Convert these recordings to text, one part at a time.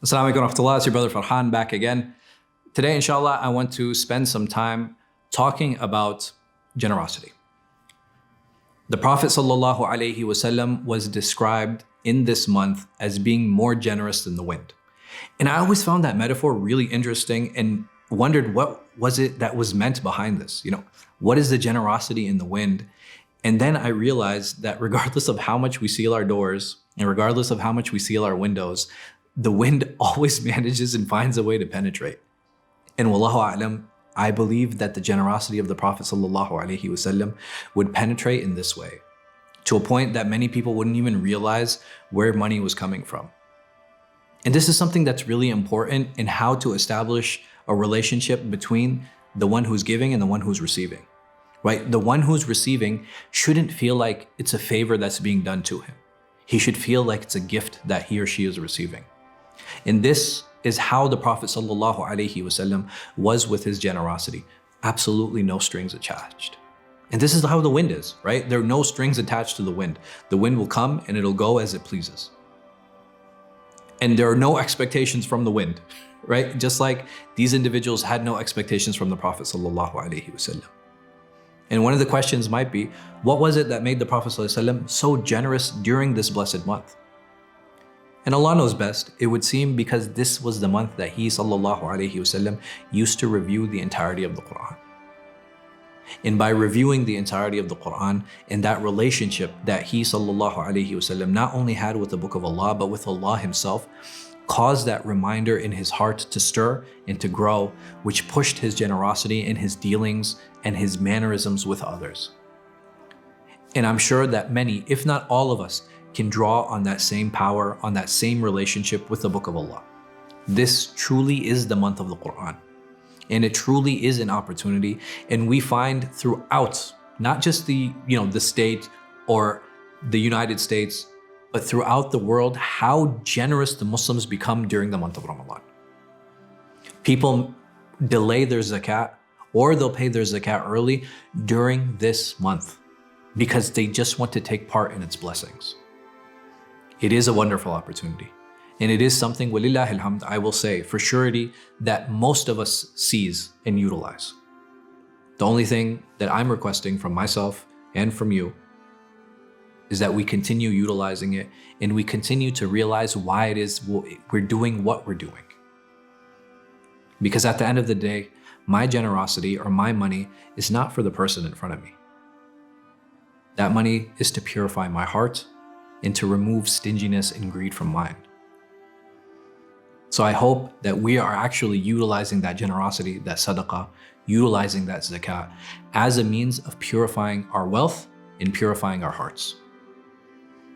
Assalamu alaikum wa rahmatullah. It's your brother Farhan back again. Today, inshallah, I want to spend some time talking about generosity. The Prophet sallallahu, alayhi wasallam was described in this month as being more generous than the wind. And I always found that metaphor really interesting and wondered what was it that was meant behind this? What is the generosity in the wind? And then I realized that regardless of how much we seal our doors and regardless of how much we seal our windows, the wind always manages and finds a way to penetrate. And wallahu a'lam, I believe that the generosity of the Prophet sallallahu alayhi wasallam would penetrate in this way, to a point that many people wouldn't even realize where money was coming from. And this is something that's really important in how to establish a relationship between the one who's giving and the one who's receiving, right? The one who's receiving shouldn't feel like it's a favor that's being done to him. He should feel like it's a gift that he or she is receiving. And this is how the Prophet sallallahu alayhi wasallam was with his generosity. Absolutely no strings attached. And this is how the wind is, right? There are no strings attached to the wind. The wind will come and it'll go as it pleases. And there are no expectations from the wind, right? Just like these individuals had no expectations from the Prophet sallallahu alayhi wasallam. And one of the questions might be, what was it that made the Prophet sallallahu alayhi wasallam so generous during this blessed month? And Allah knows best. It would seem because this was the month that he sallallahu alayhi wasallam used to review the entirety of the Quran. And by reviewing the entirety of the Quran and that relationship that he sallallahu alayhi wasallam not only had with the book of Allah, but with Allah himself, caused that reminder in his heart to stir and to grow, which pushed his generosity in his dealings and his mannerisms with others. And I'm sure that many, if not all of us, can draw on that same power, on that same relationship with the book of Allah. This truly is the month of the Quran. And it truly is an opportunity. And we find throughout, not just the state or the United States, but throughout the world, how generous the Muslims become during the month of Ramadan. People delay their zakat or they'll pay their zakat early during this month because they just want to take part in its blessings. It is a wonderful opportunity. And it is something, walillahi alhamd, I will say for surety, that most of us seize and utilize. The only thing that I'm requesting from myself and from you is that we continue utilizing it and we continue to realize why it is we're doing what we're doing. Because at the end of the day, my generosity or my money is not for the person in front of me. That money is to purify my heart and to remove stinginess and greed from mine. So I hope that we are actually utilizing that generosity, that sadaqah, utilizing that zakat as a means of purifying our wealth and purifying our hearts.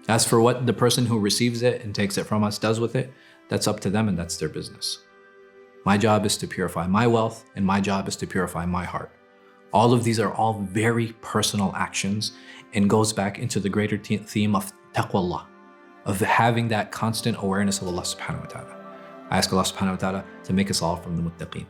As for what the person who receives it and takes it from us does with it, that's up to them and that's their business. My job is to purify my wealth and my job is to purify my heart. All of these are all very personal actions and goes back into the greater theme of taqwallah, of having that constant awareness of Allah subhanahu wa ta'ala. I ask Allah subhanahu wa ta'ala to make us all from the muttaqeen.